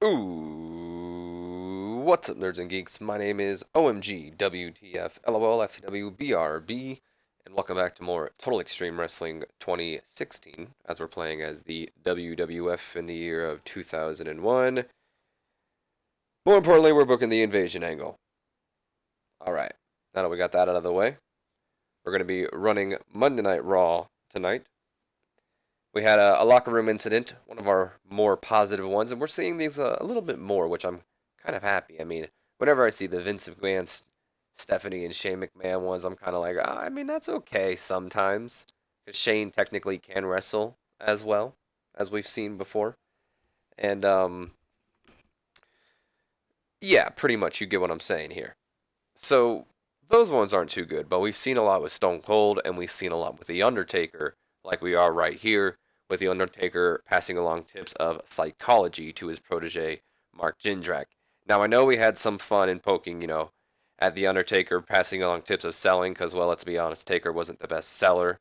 Ooh, what's up, nerds and geeks? My name is OMG WTF LOL FTW BRB, and welcome back to more Total Extreme Wrestling 2016, as we're playing as the WWF in the year of 2001. More importantly, we're booking the invasion angle. Alright, now that we got that out of the way, we're going to be running Monday Night Raw tonight. We had a locker room incident, one of our more positive ones, and we're seeing these a little bit more, which I'm kind of happy. I mean, whenever I see the Vince McMahon, Stephanie, and Shane McMahon ones, I'm kind of like, I mean, that's okay sometimes. Because Shane technically can wrestle as well, as we've seen before. And, yeah, pretty much you get what I'm saying here. So, those ones aren't too good, but we've seen a lot with Stone Cold, and we've seen a lot with The Undertaker, like we are right here, with The Undertaker passing along tips of psychology to his protege, Mark Jindrak. Now, I know we had some fun in poking, at The Undertaker passing along tips of selling, because, well, let's be honest, Taker wasn't the best seller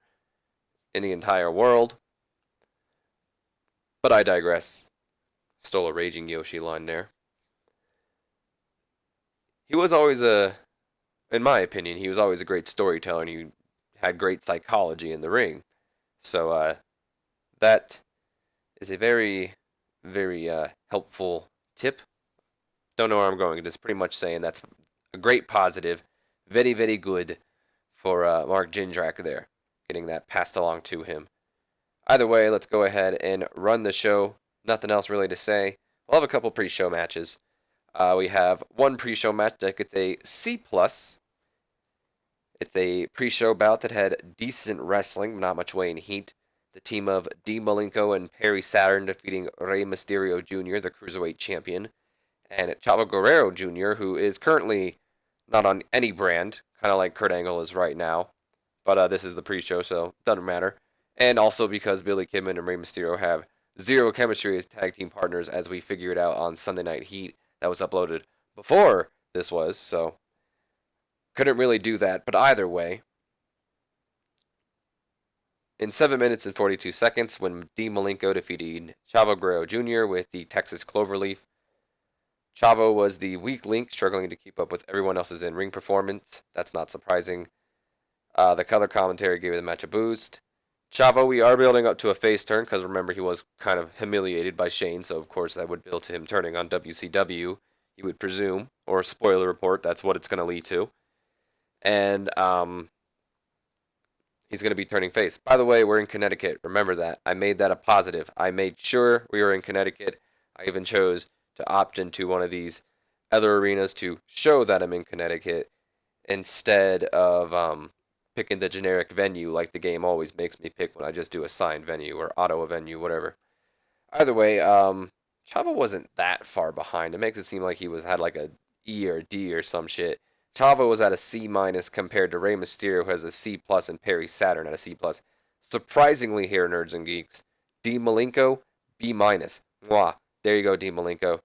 in the entire world. But I digress. Stole a Raging Yoshi line there. He was always in my opinion, he was always a great storyteller and he had great psychology in the ring. So that is a very, very helpful tip. Don't know where I'm going. Just pretty much saying that's a great positive. Very, very good for Mark Jindrak there, getting that passed along to him. Either way, let's go ahead and run the show. Nothing else really to say. We'll have a couple pre-show matches. We have one pre-show match that gets a C+. It's a pre-show bout that had decent wrestling, not much weight and heat. The team of Dean Malenko and Perry Saturn defeating Rey Mysterio Jr., the Cruiserweight Champion, and Chavo Guerrero Jr., who is currently not on any brand, kind of like Kurt Angle is right now. But this is the pre-show, so it doesn't matter. And also because Billy Kidman and Rey Mysterio have zero chemistry as tag team partners, as we figured out on Sunday Night Heat that was uploaded before this was, so couldn't really do that. But either way, in 7 minutes and 42 seconds, when Dean Malenko defeated Chavo Guerrero Jr. with the Texas Cloverleaf, Chavo was the weak link, struggling to keep up with everyone else's in-ring performance. That's not surprising. The color commentary gave the match a boost. Chavo, we are building up to a face turn, because remember, he was kind of humiliated by Shane, so of course that would build to him turning on WCW, you would presume, or spoiler report, that's what it's going to lead to. And he's going to be turning face. By the way, we're in Connecticut. Remember that. I made that a positive. I made sure we were in Connecticut. I even chose to opt into one of these other arenas to show that I'm in Connecticut instead of picking the generic venue like the game always makes me pick when I just do assigned venue or auto venue, whatever. Either way, Chavo wasn't that far behind. It makes it seem like he had like a E or D or some shit. Chavo was at a C minus compared to Rey Mysterio, who has a C plus, and Perry Saturn at a C plus. Surprisingly, here, nerds and geeks, Dean Malenko B minus. Mwah. There you go, Dean Malenko.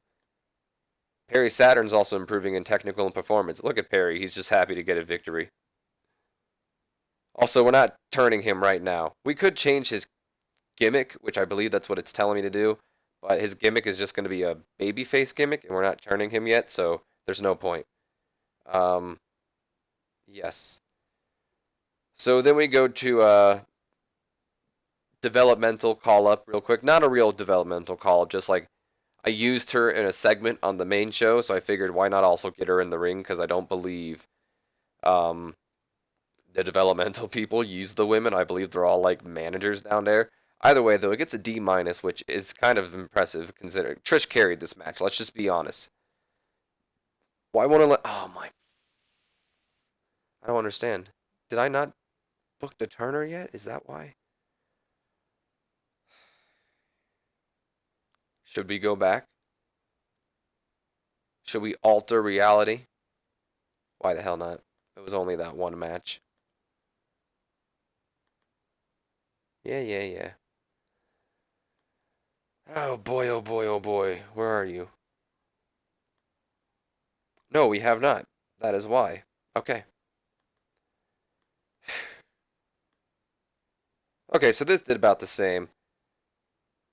Perry Saturn's also improving in technical and performance. Look at Perry; he's just happy to get a victory. Also, we're not turning him right now. We could change his gimmick, which I believe that's what it's telling me to do, but his gimmick is just going to be a babyface gimmick, and we're not turning him yet, so there's no point. Um, yes. So then we go to developmental call up real quick. Not a real developmental call up, just like I used her in a segment on the main show, so I figured why not also get her in the ring, because I don't believe um, the developmental people use the women. I believe they're all like managers down there. Either way, though, it gets a D minus, which is kind of impressive considering Trish carried this match. Let's just be honest. Why won't I let? Oh my! I don't understand. Did I not book the Turner yet? Is that why? Should we go back? Should we alter reality? Why the hell not? It was only that one match. Yeah, yeah, yeah. Oh boy, oh boy, oh boy. Where are you? No, we have not. That is why. Okay. Okay, so this did about the same.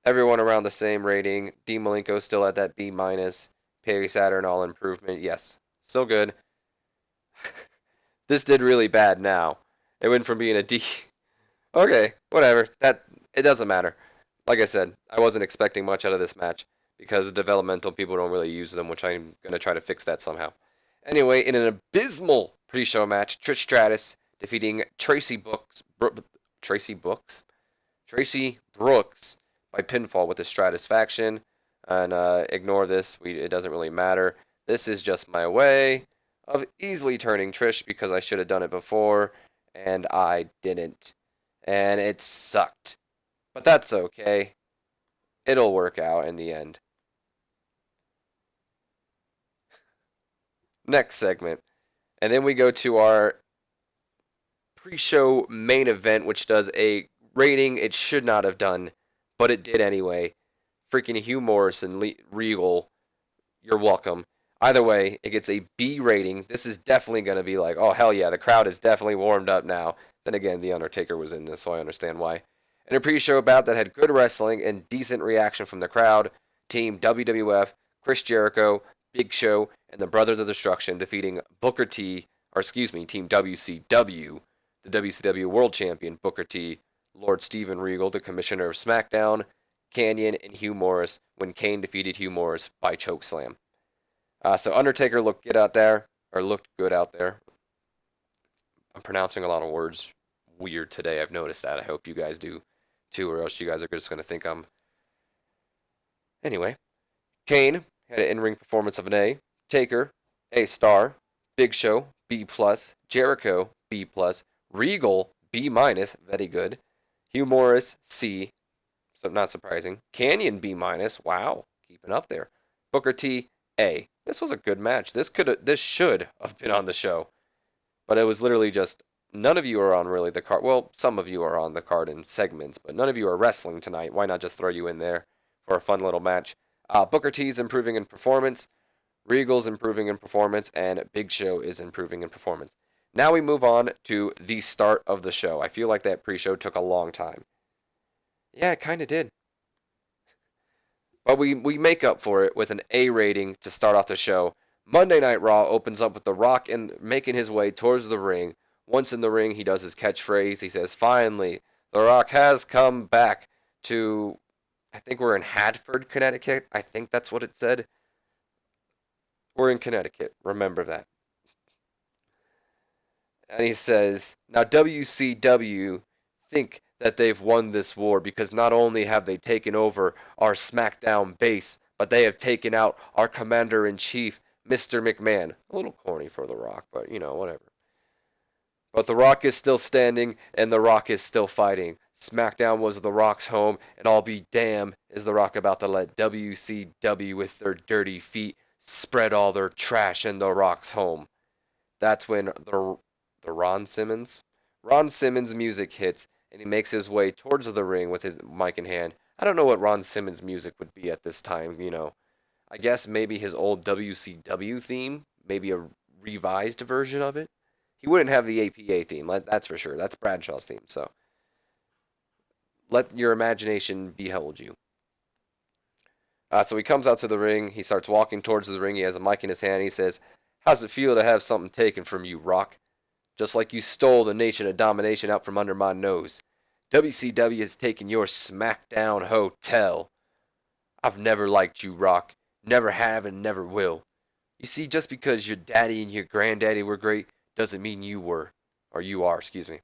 Everyone around the same rating. Dean Malenko still at that B minus. Perry Saturn all improvement. Yes, still good. This did really bad now. It went from being a D. Okay, whatever. That it doesn't matter. Like I said, I wasn't expecting much out of this match because the developmental people don't really use them, which I'm gonna try to fix that somehow. Anyway, in an abysmal pre-show match, Trish Stratus defeating Tracy Brooks by pinfall with the Stratus faction. And ignore this. It doesn't really matter. This is just my way of easily turning Trish because I should have done it before, and I didn't. And it sucked. But that's okay. It'll work out in the end. Next segment. And then we go to our pre-show main event, which does a rating it should not have done, but it did anyway. Freaking Hugh Morris and Regal, you're welcome. Either way, it gets a B rating. This is definitely going to be like, oh, hell yeah, the crowd is definitely warmed up now. Then again, The Undertaker was in this, so I understand why. In a pre-show bout that had good wrestling and decent reaction from the crowd, Team WWF, Chris Jericho, Big Show, and the Brothers of Destruction defeating Booker T, or excuse me, Team WCW, the WCW World Champion Booker T, Lord Steven Regal, the Commissioner of SmackDown, Kanyon, and Hugh Morris when Kane defeated Hugh Morris by chokeslam. So Undertaker looked good out there. I'm pronouncing a lot of words weird today. I've noticed that. I hope you guys do too, or else you guys are just going to think I'm... Anyway, Kane had an in-ring performance of an A. Taker, A star. Big Show, B+. Jericho, B+. Regal, B-, very good. Hugh Morris, C, so not surprising. Kanyon, B-, wow, keeping up there. Booker T, A. This was a good match. This should have been on the show, but it was literally just none of you are on really the card. Well, some of you are on the card in segments, but none of you are wrestling tonight. Why not just throw you in there for a fun little match? Booker T's improving in performance, Regal's improving in performance, and Big Show is improving in performance. Now we move on to the start of the show. I feel like that pre-show took a long time. Yeah, it kind of did. But we make up for it with an A rating to start off the show. Monday Night Raw opens up with The Rock making his way towards the ring. Once in the ring, he does his catchphrase. He says, finally, The Rock has come back to, I think we're in Hartford, Connecticut. I think that's what it said. We're in Connecticut. Remember that. And he says, now WCW think that they've won this war because not only have they taken over our SmackDown base, but they have taken out our Commander-in-Chief, Mr. McMahon. A little corny for The Rock, but, whatever. But The Rock is still standing, and The Rock is still fighting. SmackDown was The Rock's home, and I'll be damned is The Rock about to let WCW with their dirty feet spread all their trash in The Rock's home. That's when the Ron Simmons music hits, and he makes his way towards the ring with his mic in hand. I don't know what Ron Simmons music would be at this time, I guess maybe his old WCW theme, maybe a revised version of it. He wouldn't have the APA theme, that's for sure. That's Bradshaw's theme, so let your imagination behold you. So he comes out to the ring. He starts walking towards the ring. He has a mic in his hand. He says, how's it feel to have something taken from you, Rock? Just like you stole the Nation of Domination out from under my nose. WCW has taken your SmackDown hotel. I've never liked you, Rock. Never have and never will. You see, just because your daddy and your granddaddy were great doesn't mean you were. Or you are, excuse me.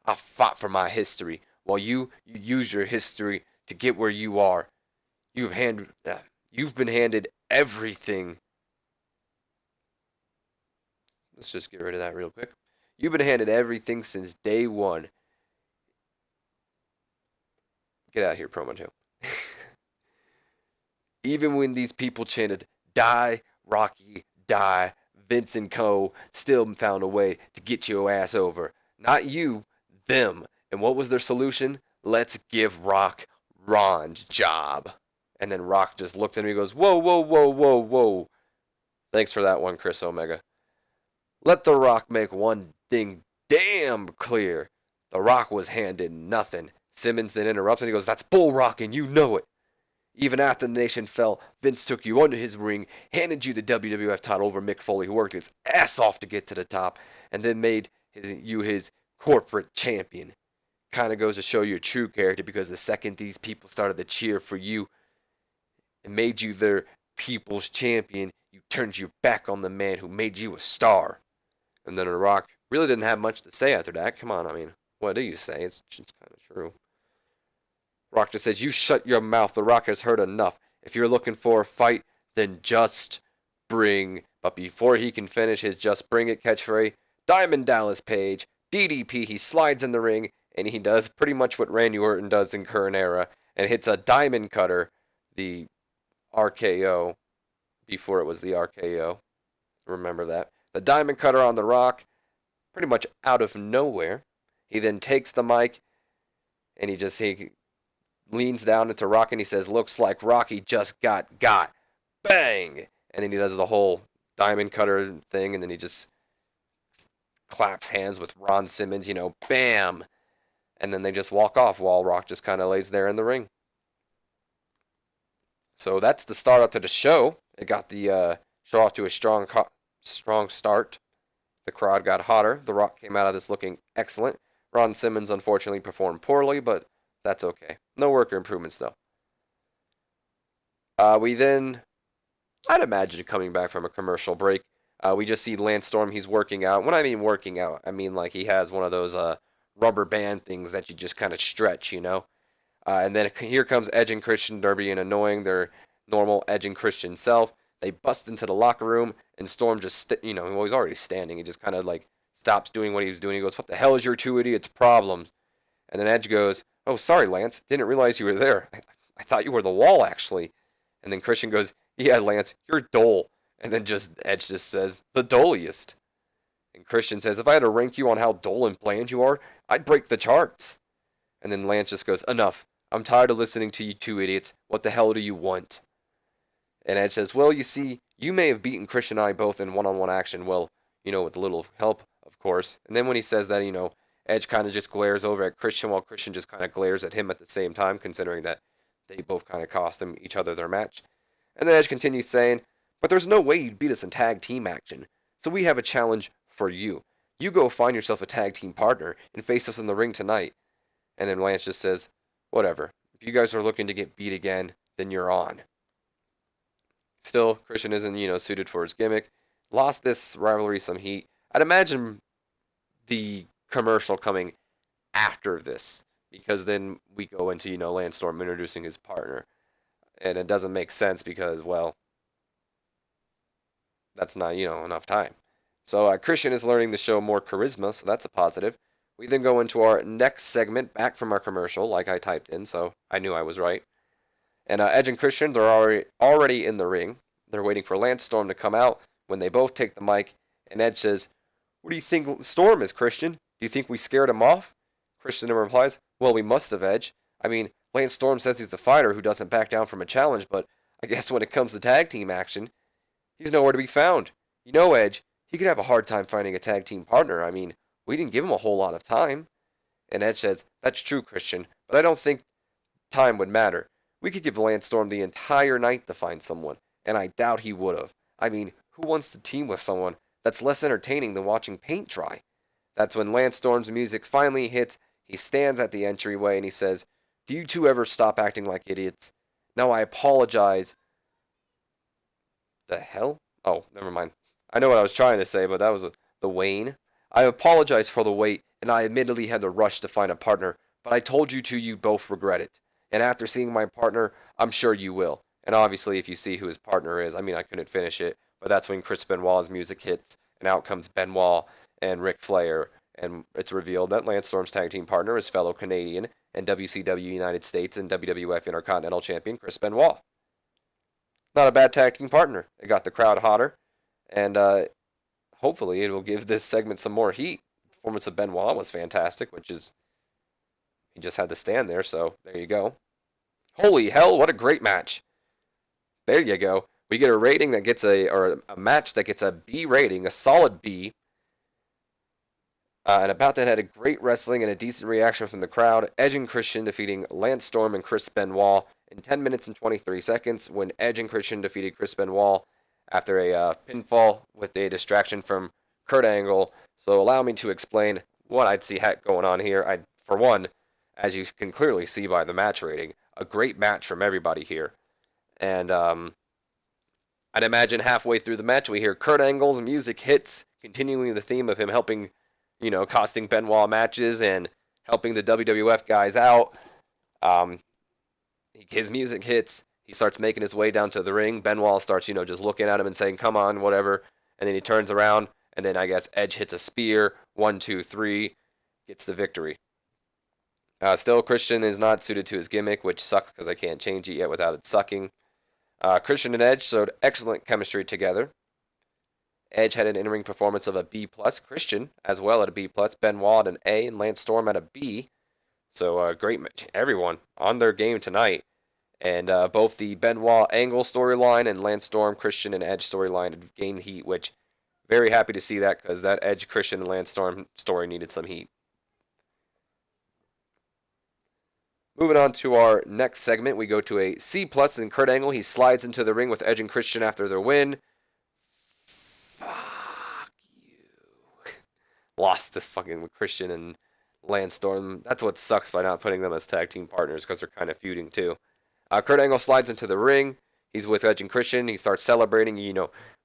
I fought for my history, while you use your history to get where you are. You've been handed everything. Let's just get rid of that real quick. You've been handed everything since day one. Get out of here, promo 2. Even when these people chanted, die, Rocky, die, Vince and Co. still found a way to get your ass over. Not you, them. And what was their solution? Let's give Rock Ron's job. And then Rock just looks at him and goes, whoa, whoa, whoa, whoa, whoa. Thanks for that one, Chris Omega. Let The Rock make one thing damn clear. The Rock was handed nothing. Simmons then interrupts and he goes, "That's bull rocking, you know it. Even after the nation fell, Vince took you under his wing, handed you the WWF title over Mick Foley, who worked his ass off to get to the top, and then made you his corporate champion. Kind of goes to show your true character, because the second these people started to cheer for you and made you their people's champion, you turned your back on the man who made you a star." And then The Rock really didn't have much to say after that. Come on, I mean, what do you say? It's kind of true. Rock just says, "You shut your mouth. The Rock has heard enough. If you're looking for a fight, then just bring." But before he can finish his "just bring it" catchphrase, Diamond Dallas Page, DDP, he slides in the ring, and he does pretty much what Randy Orton does in current era, and hits a diamond cutter, the RKO, before it was the RKO. Remember that. The diamond cutter on The Rock, pretty much out of nowhere. He then takes the mic, and he leans down into Rock, and he says, "Looks like Rocky just got." Bang! And then he does the whole diamond cutter thing, and then he just claps hands with Ron Simmons, bam! And then they just walk off while Rock just kind of lays there in the ring. So that's the start up to the show. It got the show off to a strong start. The crowd got hotter. The Rock came out of this looking excellent. Ron Simmons unfortunately performed poorly, but that's okay. No worker improvements, though. I'd imagine coming back from a commercial break, we just see Lance Storm. He's working out. When I mean working out, I mean like he has one of those rubber band things that you just kind of stretch, And then here comes Edge and Christian. They're being annoying, their normal Edge and Christian self. They bust into the locker room, and Storm just, he's already standing. He just kind of like stops doing what he was doing. He goes, "What the hell is your two idiots' problems?" And then Edge goes, "Oh, sorry, Lance. Didn't realize you were there. I thought you were the wall, actually." And then Christian goes, "Yeah, Lance, you're dull." And then Edge just says, "The dulliest." And Christian says, "If I had to rank you on how dull and bland you are, I'd break the charts." And then Lance just goes, "Enough. I'm tired of listening to you two idiots. What the hell do you want?" And Edge says, "Well, you see, you may have beaten Christian and I both in one-on-one action. Well, with a little help, of course." And then when he says that, Edge kind of just glares over at Christian, while Christian just kind of glares at him at the same time, considering that they both kind of cost each other their match. And then Edge continues saying, "But there's no way you'd beat us in tag team action. So we have a challenge for you. You go find yourself a tag team partner and face us in the ring tonight." And then Lance just says, "Whatever. If you guys are looking to get beat again, then you're on." Still, Christian isn't, suited for his gimmick. Lost this rivalry some heat. I'd imagine the commercial coming after this, because then we go into, Lance Storm introducing his partner. And it doesn't make sense because, well, that's not, enough time. So Christian is learning to show more charisma, so that's a positive. We then go into our next segment, back from our commercial, like I typed in, so I knew I was right. And Edge and Christian, they're already in the ring. They're waiting for Lance Storm to come out when they both take the mic. And Edge says, "What do you think Storm is, Christian? Do you think we scared him off?" Christian replies, "Well, we must have, Edge. I mean, Lance Storm says he's a fighter who doesn't back down from a challenge, but I guess when it comes to tag team action, he's nowhere to be found. Edge, he could have a hard time finding a tag team partner. I mean, we didn't give him a whole lot of time." And Edge says, "That's true, Christian, but I don't think time would matter. We could give Lance Storm the entire night to find someone, and I doubt he would have. I mean, who wants to team with someone that's less entertaining than watching paint dry?" That's when Lance Storm's music finally hits. He stands at the entryway and he says, "Do you two ever stop acting like idiots? Now I apologize." The hell? Oh, never mind. I know what I was trying to say, but that was the Wayne. "I apologize for the wait, and I admittedly had to rush to find a partner, but I told you two you both regret it. And after seeing my partner, I'm sure you will." And obviously, if you see who his partner is, I mean, I couldn't finish it, but that's when Chris Benoit's music hits, and out comes Benoit and Ric Flair, and it's revealed that Lance Storm's tag team partner is fellow Canadian and WCW United States and WWF Intercontinental Champion Chris Benoit. Not a bad tag team partner. It got the crowd hotter, and hopefully it will give this segment some more heat. The performance of Benoit was fantastic, he just had to stand there, so there you go. Holy hell, what a great match. There you go. We get a rating that gets a match that gets a B rating, a solid B. And about that had a great wrestling and a decent reaction from the crowd. Edge and Christian defeating Lance Storm and Chris Benoit in 10 minutes and 23 seconds when Edge and Christian defeated Chris Benoit after a pinfall with a distraction from Kurt Angle. So allow me to explain what I'd see going on here. For one, as you can clearly see by the match rating, a great match from everybody here. And I'd imagine halfway through the match we hear Kurt Angle's music hits, continuing the theme of him helping, costing Benoit matches and helping the WWF guys out. His music hits. He starts making his way down to the ring. Benoit starts, just looking at him and saying, "Come on, whatever." And then he turns around, and then I guess Edge hits a spear. 1, 2, 3, gets the victory. Still, Christian is not suited to his gimmick, which sucks because I can't change it yet without it sucking. Christian and Edge showed excellent chemistry together. Edge had an in-ring performance of a B+, Christian as well at a B+, Benoit at an A, and Lance Storm at a B. So great match. Everyone on their game tonight. And both the Benoit Angle storyline and Lance Storm, Christian, and Edge storyline had gained heat, which very happy to see that because that Edge, Christian, and Lance Storm story needed some heat. Moving on to our next segment, we go to a C+ in Kurt Angle. He slides into the ring with Edge and Christian after their win. Fuck you. Lost this fucking Christian and Lance Storm. That's what sucks by not putting them as tag team partners because they're kind of feuding too. Kurt Angle slides into the ring. He's with Edge and Christian. He starts celebrating,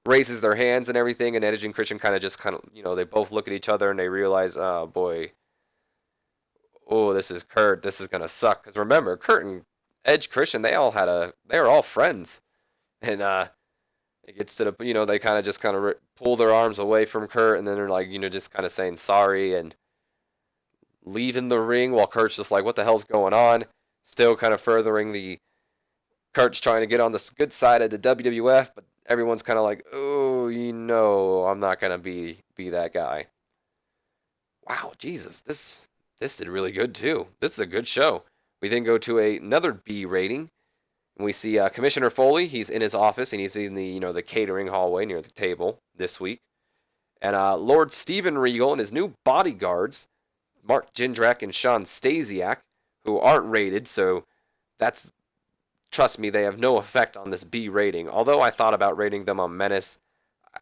raises their hands and everything. And Edge and Christian they both look at each other and they realize, oh boy, this is Kurt. This is going to suck. Because remember, Kurt and Edge, Christian, they were all friends. And it gets to the, they kind of pull their arms away from Kurt. And then they're like, just kind of saying sorry and leaving the ring while Kurt's just like, what the hell's going on? Still kind of furthering Kurt's trying to get on the good side of the WWF, but everyone's kind of like, oh, I'm not going to be that guy. Wow, Jesus, this did really good too. This is a good show. We then go to another B rating, and we see Commissioner Foley. He's in his office, and he's in the catering hallway near the table this week. And Lord Steven Regal and his new bodyguards, Mark Jindrak and Sean Stasiak, who aren't rated, so trust me, they have no effect on this B rating. Although I thought about rating them on Menace,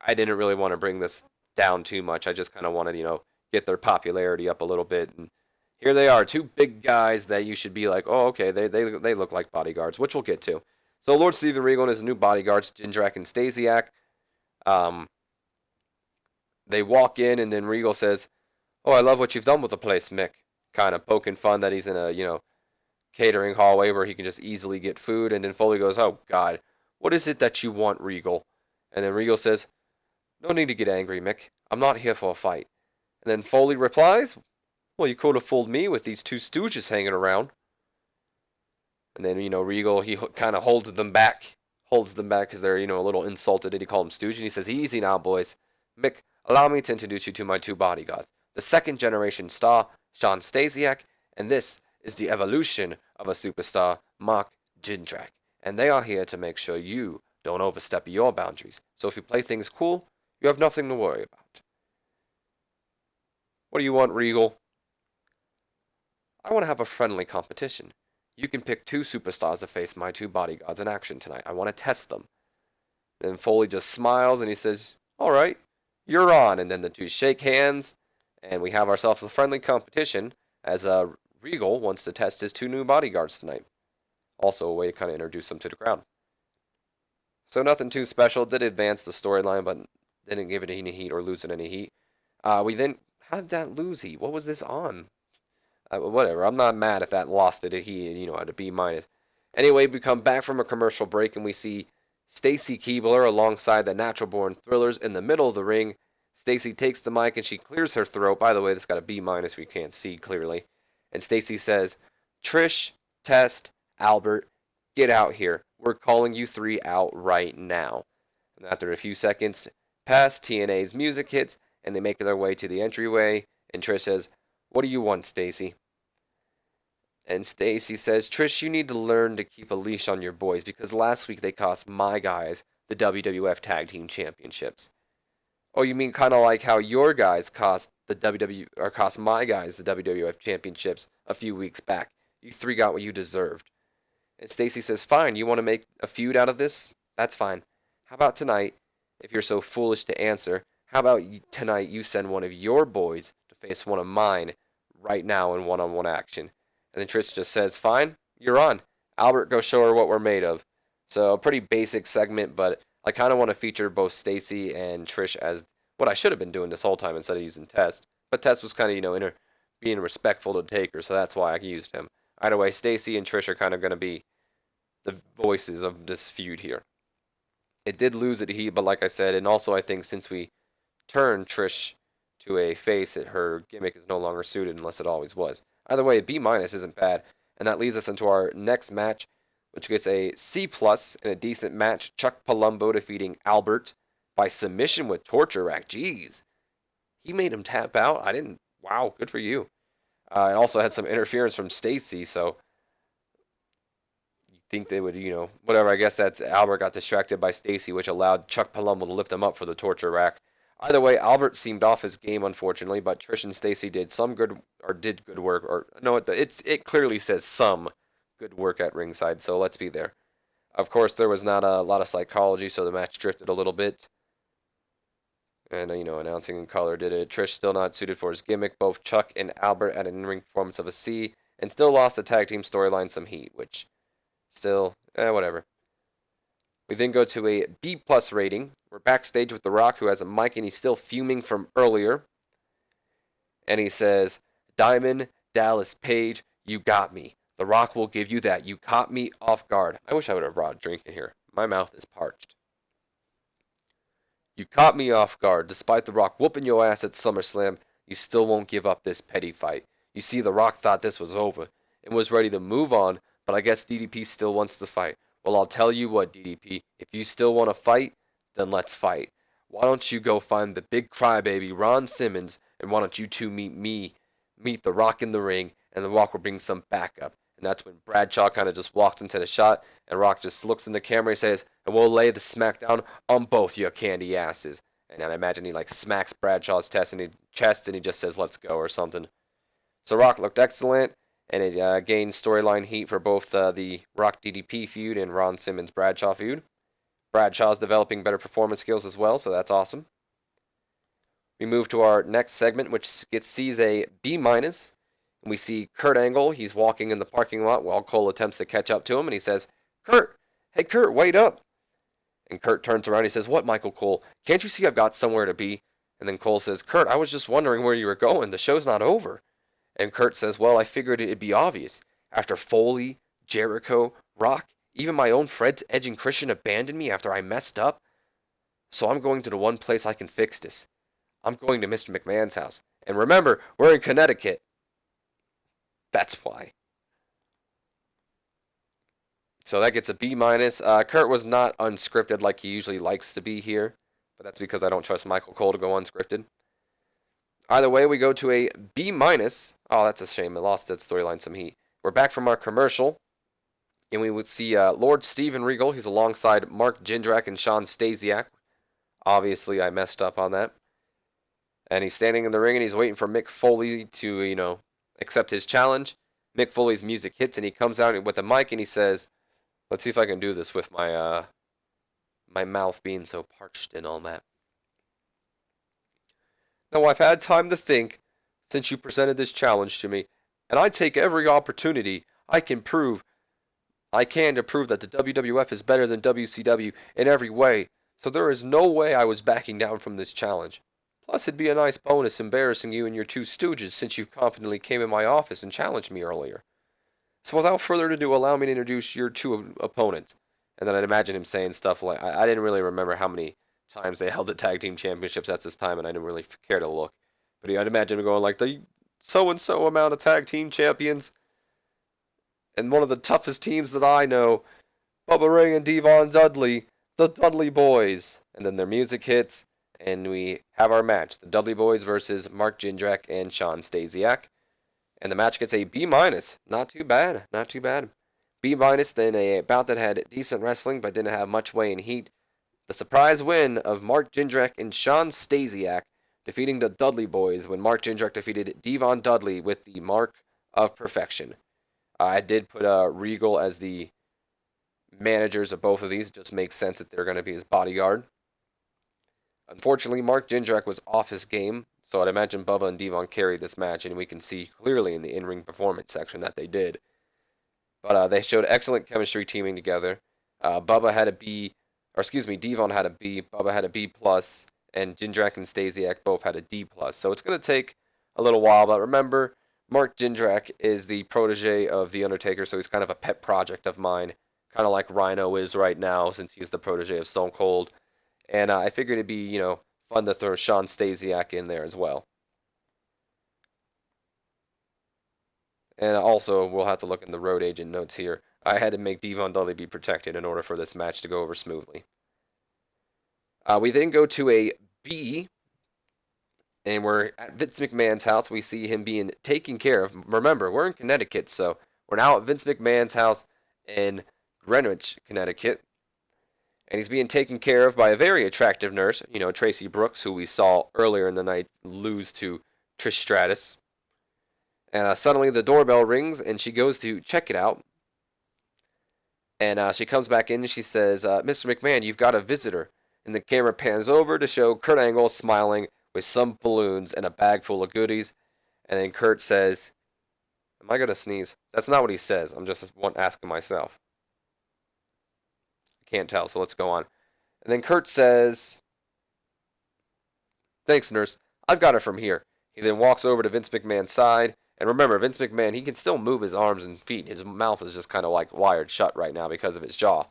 I didn't really want to bring this down too much. I just kind of wanted, get their popularity up a little bit. And here they are, two big guys that you should be like, oh, okay, they look like bodyguards, which we'll get to. So Lord Steven Regal and his new bodyguards, Jindrak and Stasiak, they walk in, and then Regal says, "Oh, I love what you've done with the place, Mick." Kind of poking fun that he's in a, catering hallway where he can just easily get food. And then Foley goes, "Oh, God, what is it that you want, Regal?" And then Regal says, "No need to get angry, Mick. I'm not here for a fight." And then Foley replies, "Well, you could have fooled me with these two stooges hanging around." And then, Regal, he kind of holds them back because they're, a little insulted that he called him stooge. And he says, "Easy now, boys. Mick, allow me to introduce you to my two bodyguards. The second generation star, Sean Stasiak, and this is the evolution of a superstar, Mark Jindrak. And they are here to make sure you don't overstep your boundaries. So if you play things cool, you have nothing to worry about." "What do you want, Regal?" "I want to have a friendly competition. You can pick two superstars to face my two bodyguards in action tonight. I want to test them." Then Foley just smiles and he says, "All right, you're on." And then the two shake hands, and we have ourselves a friendly competition as Regal wants to test his two new bodyguards tonight. Also a way to kind of introduce them to the crowd. So nothing too special. Did advance the storyline, but didn't give it any heat or lose it any heat. How did that lose heat? What was this on? Whatever. I'm not mad if that lost it a heat, at a B-. Anyway, we come back from a commercial break and we see Stacy Keibler alongside the Natural Born Thrillers in the middle of the ring. Stacy takes the mic and she clears her throat. By the way, this got a B- if you can't see clearly. And Stacy says, "Trish, Test, Albert, get out here. We're calling you three out right now." And after a few seconds pass, TNA's music hits and they make their way to the entryway. And Trish says, "What do you want, Stacy?" And Stacy says, "Trish, you need to learn to keep a leash on your boys because last week they cost my guys the WWF Tag Team Championships." Oh, you mean kind of like how your guys cost the or cost my guys the WWF championships a few weeks back. You three got what you deserved. And Stacy says, "Fine, you want to make a feud out of this? That's fine. How about tonight, if you're so foolish to answer, how about tonight you send one of your boys to face one of mine right now in one-on-one action?" And then Trish just says, "Fine, you're on. Albert, go show her what we're made of." So a pretty basic segment, but I kind of want to feature both Stacy and Trish as what I should have been doing this whole time instead of using Test. But Test was kind of, being respectful to Taker, so that's why I used him. Either way, Stacy and Trish are kind of going to be the voices of this feud here. It did lose at heat, but like I said, and also I think since we turned Trish to a face, her gimmick is no longer suited unless it always was. Either way, B minus isn't bad, and that leads us into our next match, which gets a C plus in a decent match. Chuck Palumbo defeating Albert by submission with torture rack. Jeez, he made him tap out. I didn't. Wow, good for you. It also had some interference from Stacy, so you think they would, whatever. I guess that's Albert got distracted by Stacy, which allowed Chuck Palumbo to lift him up for the torture rack. Either way, Albert seemed off his game, unfortunately, but Trish and Stacy did good work, or no, it clearly says some good work at ringside, so let's be there. Of course, there was not a lot of psychology, so the match drifted a little bit. And, announcing in color did it. Trish still not suited for his gimmick. Both Chuck and Albert had an in-ring performance of a C, and still lost the tag team storyline some heat, which still, whatever. We then go to a B plus rating. We're backstage with The Rock, who has a mic, and he's still fuming from earlier. And he says, "Diamond Dallas Page, you got me. The Rock will give you that. You caught me off guard." I wish I would have brought a drink in here. My mouth is parched. "You caught me off guard. Despite The Rock whooping your ass at SummerSlam, you still won't give up this petty fight. You see, The Rock thought this was over and was ready to move on, but I guess DDP still wants to fight. Well, I'll tell you what, DDP, if you still want to fight, then let's fight. Why don't you go find the big crybaby Ron Simmons, and why don't you two meet The Rock in the ring, and The Rock will bring some backup." And that's when Bradshaw kind of just walked into the shot, and Rock just looks in the camera and says, "And we'll lay the smackdown on both your candy asses." And I imagine he smacks Bradshaw's chest, and he just says, "Let's go," or something. So Rock looked excellent, and it gained storyline heat for both the Rock DDP feud and Ron Simmons Bradshaw feud. Bradshaw's developing better performance skills as well, so that's awesome. We move to our next segment, which sees a B minus. And we see Kurt Angle. He's walking in the parking lot while Cole attempts to catch up to him, and he says, "Kurt, hey Kurt, wait up." And Kurt turns around and he says, "What, Michael Cole? Can't you see I've got somewhere to be?" And then Cole says, "Kurt, I was just wondering where you were going. The show's not over." And Kurt says, "Well, I figured it'd be obvious. After Foley, Jericho, Rock, even my own Fred, Edge, and Christian abandoned me after I messed up. So I'm going to the one place I can fix this. I'm going to Mr. McMahon's house. And remember, we're in Connecticut. That's why." So that gets a B minus. Kurt was not unscripted like he usually likes to be here, but that's because I don't trust Michael Cole to go unscripted. Either way, we go to a B minus. Oh, that's a shame. It lost that storyline some heat. We're back from our commercial, and we would see Lord Steven Regal. He's alongside Mark Jindrak and Sean Stasiak. Obviously, I messed up on that. And he's standing in the ring, and he's waiting for Mick Foley to, accept his challenge. Mick Foley's music hits, and he comes out with a mic, and he says, "Let's see if I can do this with my mouth being so parched and all that. Now, I've had time to think since you presented this challenge to me, and I take every opportunity I can to prove that the WWF is better than WCW in every way, so there is no way I was backing down from this challenge. Plus, it'd be a nice bonus embarrassing you and your two stooges since you confidently came in my office and challenged me earlier. So without further ado, allow me to introduce your two opponents." And then I'd imagine him saying stuff like, I didn't really remember how many times they held the tag team championships at this time, and I didn't really care to look. But I'd imagine him going like, "The so-and-so amount of tag team champions, and one of the toughest teams that I know, Bubba Ray and Devon Dudley, the Dudley Boys." And then their music hits, and we have our match, the Dudley Boys versus Mark Jindrak and Sean Stasiak. And the match gets a B minus. Not too bad. Not too bad. B minus, then a bout that had decent wrestling but didn't have much weight and heat. The surprise win of Mark Jindrak and Sean Stasiak defeating the Dudley Boys when Mark Jindrak defeated Devon Dudley with the Mark of Perfection. I did put Regal as the managers of both of these. It just makes sense that they're going to be his bodyguard. Unfortunately, Mark Jindrak was off his game, so I'd imagine Bubba and Devon carried this match, and we can see clearly in the in-ring performance section that they did. But they showed excellent chemistry teaming together. Bubba had a B, or excuse me, Devon had a B, Bubba had a B plus, and Jindrak and Stasiak both had a D plus. So it's going to take a little while, but remember, Mark Jindrak is the protege of The Undertaker, so he's kind of a pet project of mine, kind of like Rhino is right now, since he's the protege of Stone Cold. And I figured it'd be, fun to throw Sean Stasiak in there as well. And also, we'll have to look in the road agent notes here. I had to make Devon Dudley be protected in order for this match to go over smoothly. We then go to a B, and we're at Vince McMahon's house. We see him being taken care of. Remember, we're in Connecticut, so we're now at Vince McMahon's house in Greenwich, Connecticut. And he's being taken care of by a very attractive nurse, Tracy Brooks, who we saw earlier in the night lose to Trish Stratus. And suddenly the doorbell rings, and she goes to check it out. And she comes back in, and she says, Mr. McMahon, you've got a visitor. And the camera pans over to show Kurt Angle smiling with some balloons and a bag full of goodies. And then Kurt says, am I going to sneeze? That's not what he says. I'm just asking myself. Can't tell, so let's go on. And then Kurt says, thanks, nurse. I've got it from here. He then walks over to Vince McMahon's side. And remember, Vince McMahon, he can still move his arms and feet. His mouth is just kind of like wired shut right now because of his jaw.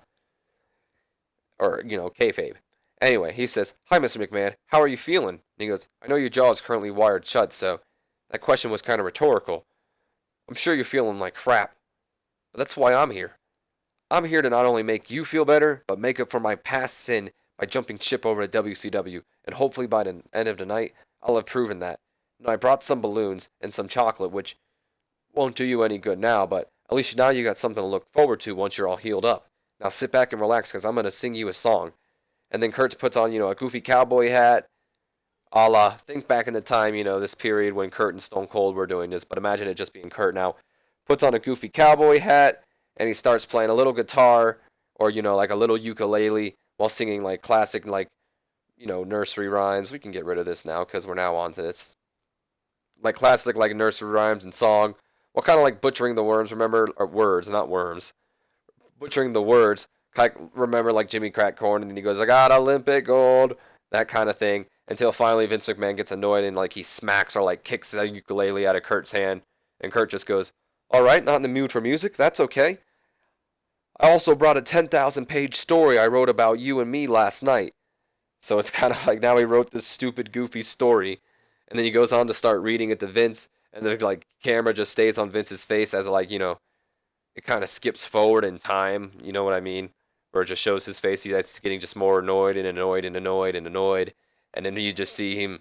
Or, kayfabe. Anyway, he says, hi, Mr. McMahon. How are you feeling? And he goes, I know your jaw is currently wired shut, so that question was kind of rhetorical. I'm sure you're feeling like crap. But that's why I'm here. I'm here to not only make you feel better, but make up for my past sin by jumping ship over to WCW, and hopefully by the end of the night, I'll have proven that. Now, I brought some balloons and some chocolate, which won't do you any good now, but at least now you got something to look forward to once you're all healed up. Now sit back and relax, because I'm going to sing you a song. And then Kurt puts on, a goofy cowboy hat, a la, think back in the time, this period when Kurt and Stone Cold were doing this, but imagine it just being Kurt now. Puts on a goofy cowboy hat, and he starts playing a little guitar or, like a little ukulele while singing, like, classic, like, nursery rhymes. We can get rid of this now because we're now on to this. Like, classic, like, nursery rhymes and song. Well, kind of like butchering the worms, remember? Or words, not worms. Butchering the words. Remember, like, Jimmy Crack Corn, and then he goes, I got Olympic gold. That kind of thing. Until finally Vince McMahon gets annoyed and, like, he smacks or, like, kicks the ukulele out of Kurt's hand. And Kurt just goes, all right, not in the mood for music? That's okay. I also brought a 10,000-page story I wrote about you and me last night. So it's kind of like now he wrote this stupid, goofy story. And then he goes on to start reading it to Vince. And the like camera just stays on Vince's face as like, it kind of skips forward in time. You know what I mean? Where it just shows his face. He's getting just more annoyed and annoyed and annoyed and annoyed. And then you just see him.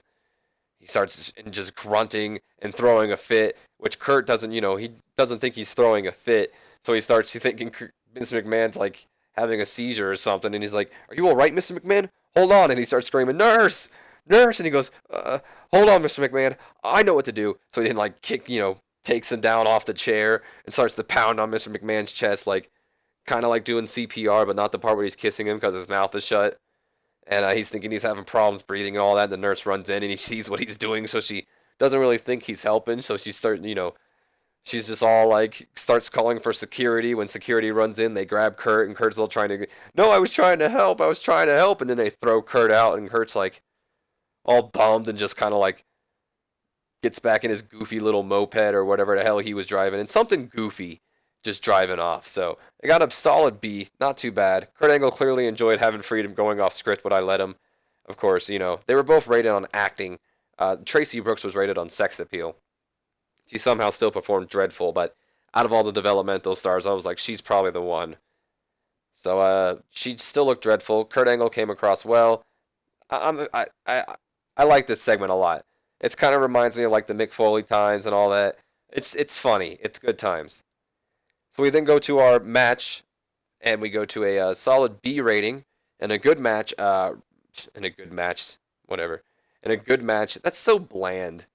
He starts just grunting and throwing a fit, which Kurt doesn't, he doesn't think he's throwing a fit. So he starts thinking Vince McMahon's like having a seizure or something. And he's like, are you all right, Mr. McMahon? Hold on. And he starts screaming, nurse! Nurse! And he goes, hold on, Mr. McMahon. I know what to do. So he then like takes him down off the chair and starts to pound on Mr. McMahon's chest, like kind of like doing CPR, but not the part where he's kissing him because his mouth is shut. And he's thinking he's having problems breathing and all that. And the nurse runs in and he sees what he's doing. So she doesn't really think he's helping. So she starts, she's just all like, starts calling for security. When security runs in, they grab Kurt and Kurt's still trying to, no, I was trying to help. And then they throw Kurt out and Kurt's like all bummed and just kind of like gets back in his goofy little moped or whatever the hell he was driving. And something goofy just driving off. So they got a solid B, not too bad. Kurt Angle clearly enjoyed having freedom going off script, but I let him. Of course, they were both rated on acting. Tracy Brooks was rated on sex appeal. She somehow still performed dreadful, but out of all the developmental stars, I was like, she's probably the one. So she still looked dreadful. Kurt Angle came across well. I like this segment a lot. It kind of reminds me of like the Mick Foley times and all that. It's funny. It's good times. So we then go to our match, and we go to a solid B rating. In a good match, in a good match, whatever. In a good match, that's so bland.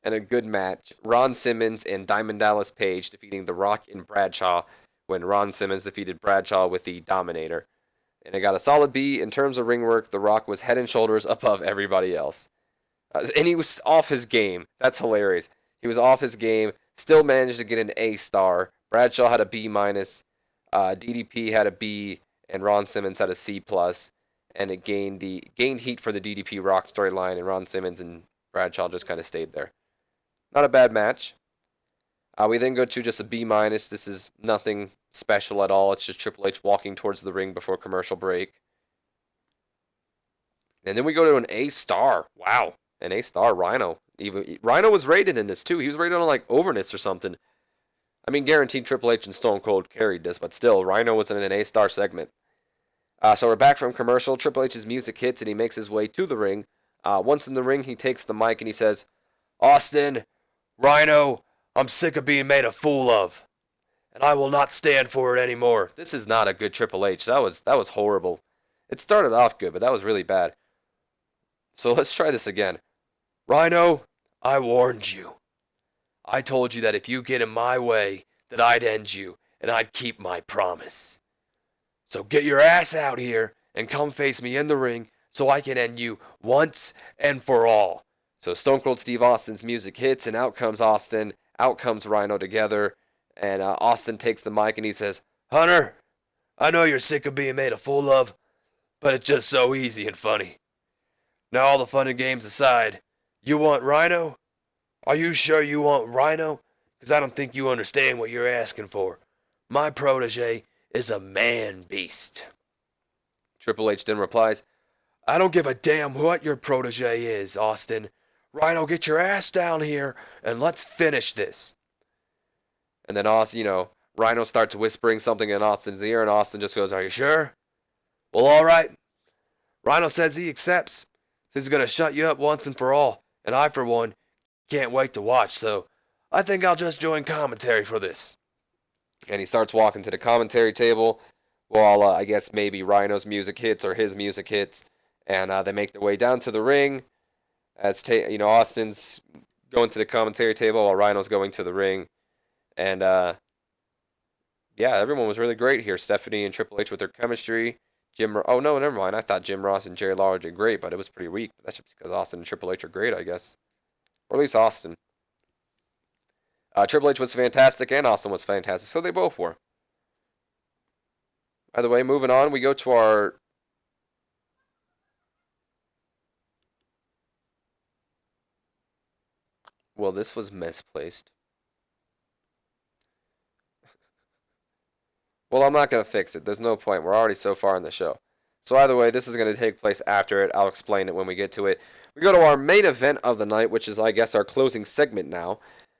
In a good match, Ron Simmons and Diamond Dallas Page defeating The Rock and Bradshaw when Ron Simmons defeated Bradshaw with the Dominator. And it got a solid B. In terms of ring work, The Rock was head and shoulders above everybody else. And he was off his game. That's hilarious. He was off his game, still managed to get an A star. Bradshaw had a B minus, DDP had a B, and Ron Simmons had a C plus. And it gained heat for the DDP Rock storyline, and Ron Simmons and Bradshaw just kind of stayed there. Not a bad match. We then go to just a B minus. This is nothing special at all. It's just Triple H walking towards the ring before commercial break. And then we go to an A star. Wow, an A star. Rhino. Even Rhino was rated in this too. He was rated on like overness or something. I mean, guaranteed Triple H and Stone Cold carried this, but still, Rhino was in an A star segment. So we're back from commercial. Triple H's music hits and he makes his way to the ring. Once in the ring, he takes the mic and he says, "Austin, Rhino, I'm sick of being made a fool of, and I will not stand for it anymore." This is not a good Triple H. That was horrible. It started off good, but that was really bad. So let's try this again. "Rhino, I warned you. I told you that if you get in my way, that I'd end you, and I'd keep my promise. So get your ass out here and come face me in the ring so I can end you once and for all." So Stone Cold Steve Austin's music hits, and out comes Austin, out comes Rhino together, and Austin takes the mic and he says, "Hunter, I know you're sick of being made a fool of, but it's just so easy and funny. Now all the fun and games aside, you want Rhino? Are you sure you want Rhino? Because I don't think you understand what you're asking for. My protege is a man beast." Triple H then replies, "I don't give a damn what your protege is, Austin. Rhino, get your ass down here and let's finish this." And then Austin, Rhino starts whispering something in Austin's ear, and Austin just goes, "Are you sure?" "Well, all right." Rhino says he accepts. Says he's going to shut you up once and for all. And I, for one, can't wait to watch, so I think I'll just join commentary for this. And he starts walking to the commentary table while I guess maybe Rhino's music hits or his music hits. And they make their way down to the ring as Austin's going to the commentary table while Rhino's going to the ring. And yeah, everyone was really great here. Stephanie and Triple H with their chemistry. Oh no, never mind. I thought Jim Ross and Jerry Lawler did great, but it was pretty weak. But that's just because Austin and Triple H are great, I guess. Or at least Austin. Triple H was fantastic and Austin was fantastic, so they both were. By the way, moving on, we go to our... Well, this was misplaced. Well, I'm not going to fix it. There's no point. We're already so far in the show. So either way, this is going to take place after it. I'll explain it when we get to it. We go to our main event of the night, which is, I guess, our closing segment now.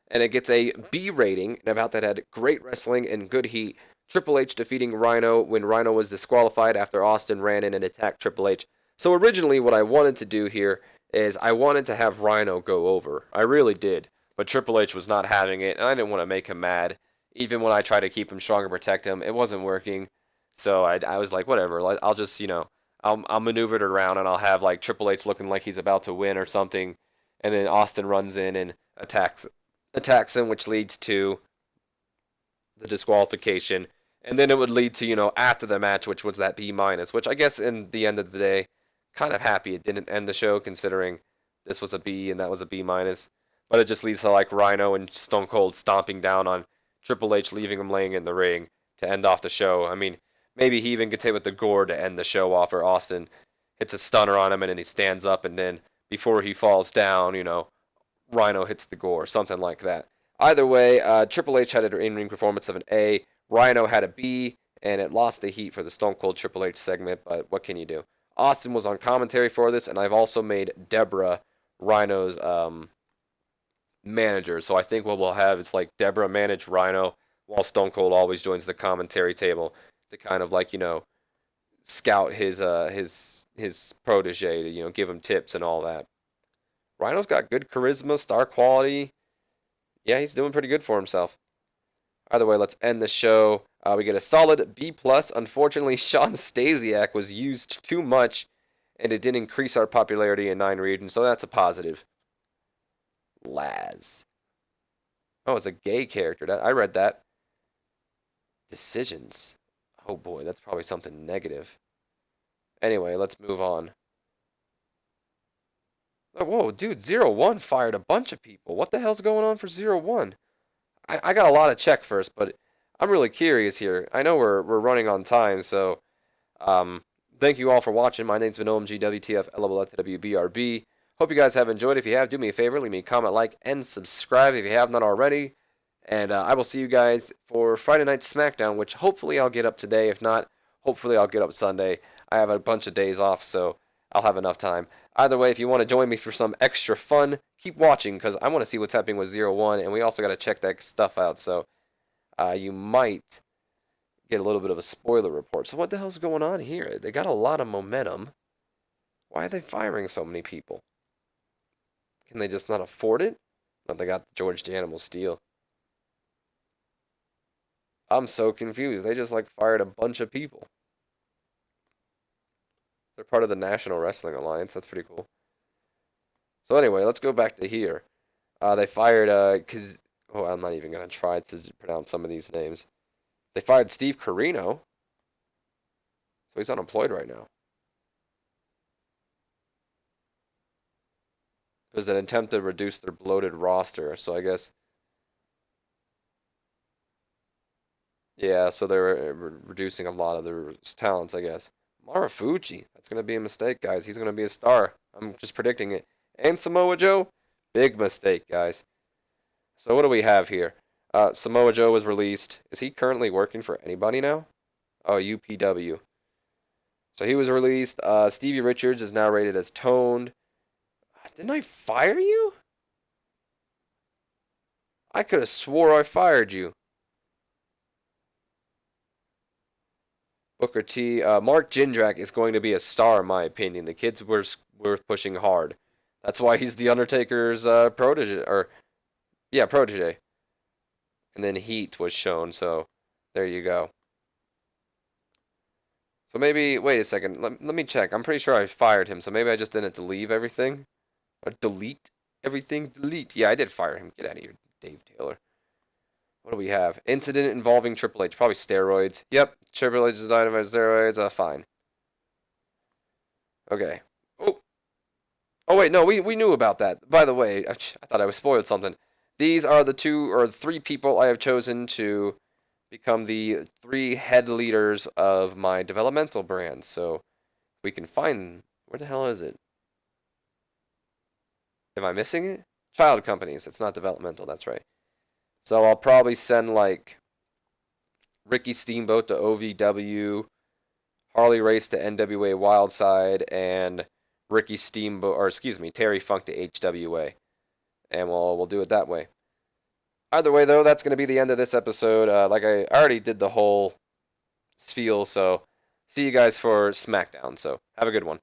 And it gets a B rating. And about that had great wrestling and good heat. Triple H defeating Rhino when Rhino was disqualified after Austin ran in and attacked Triple H. So originally what I wanted to do here is I wanted to have Rhino go over. I really did. But Triple H was not having it, and I didn't want to make him mad. Even when I tried to keep him strong and protect him, it wasn't working. So I was like, whatever. I'll just, I'll maneuver it around, and I'll have like Triple H looking like he's about to win or something, and then Austin runs in and attacks him, which leads to the disqualification, and then it would lead to after the match, which was that B minus, which I guess in the end of the day, kind of happy it didn't end the show considering this was a B and that was a B minus, but it just leads to like Rhino and Stone Cold stomping down on Triple H, leaving him laying in the ring to end off the show. I mean, maybe he even gets hit with the gourd to end the show off, or Austin hits a stunner on him and then he stands up, and then before he falls down, Rhino hits the gore, something like that. Either way, Triple H had an in-ring performance of an A. Rhino had a B, and it lost the heat for the Stone Cold Triple H segment, but what can you do? Austin was on commentary for this, and I've also made Deborah Rhino's manager. So I think what we'll have is like Deborah manage Rhino while Stone Cold always joins the commentary table to kind of like, scout his protege to, give him tips and all that. Rhino's got good charisma, star quality. Yeah, he's doing pretty good for himself. Either way, let's end the show. We get a solid B plus. Unfortunately, Sean Stasiak was used too much, and it did increase our popularity in 9 regions, so that's a positive. Laz. Oh, it's a gay character. I read that. Decisions. Oh boy, that's probably something negative. Anyway, let's move on. Oh, whoa, dude, 0-1 fired a bunch of people. What the hell's going on for 0-1? I got a lot of check first, but I'm really curious here. I know we're running on time, so thank you all for watching. My name's been OMG WTF LOL. Hope you guys have enjoyed. If you have, do me a favor, leave me a comment, like, and subscribe if you have not already. And I will see you guys for Friday Night SmackDown, which hopefully I'll get up today. If not, hopefully I'll get up Sunday. I have a bunch of days off, so I'll have enough time. Either way, if you want to join me for some extra fun, keep watching because I want to see what's happening with 0-1, and we also got to check that stuff out. So you might get a little bit of a spoiler report. So what the hell's going on here? They got a lot of momentum. Why are they firing so many people? Can they just not afford it? But they got George the Animal Steel. I'm so confused. They just like fired a bunch of people. They're part of the National Wrestling Alliance. That's pretty cool. So anyway, let's go back to here. They fired, oh, I'm not even going to try to pronounce some of these names. They fired Steve Corino. So he's unemployed right now. It was an attempt to reduce their bloated roster, so I guess. Yeah, so they're reducing a lot of their talents, I guess. Marufuji, that's going to be a mistake, guys. He's going to be a star. I'm just predicting it. And Samoa Joe, big mistake, guys. So what do we have here? Samoa Joe was released. Is he currently working for anybody now? Oh, UPW. So he was released. Stevie Richards is now rated as toned. Didn't I fire you? I could have swore I fired you. Booker T. Mark Jindrak is going to be a star, in my opinion. The kid's worth pushing hard. That's why he's the Undertaker's protege, or yeah, protege. And then Heat was shown, so there you go. So maybe, wait a second, let me check. I'm pretty sure I fired him, so maybe I just didn't delete everything. Or delete everything? Delete. Yeah, I did fire him. Get out of here, Dave Taylor. What do we have? Incident involving Triple H. Probably steroids. Yep, Triple H is dynamite steroids. Fine. Okay. Oh. Oh wait, no, we knew about that. By the way, I thought I was spoiled something. These are the 2 or 3 people I have chosen to become the 3 head leaders of my developmental brand. So we can find, where the hell is it? Am I missing it? Child companies. It's not developmental. That's right. So I'll probably send like Ricky Steamboat to OVW, Harley Race to NWA Wildside, and Ricky Steamboat, or excuse me, Terry Funk to HWA. And we'll do it that way. Either way, though, that's going to be the end of this episode. Like I already did the whole spiel, so see you guys for SmackDown. So have a good one.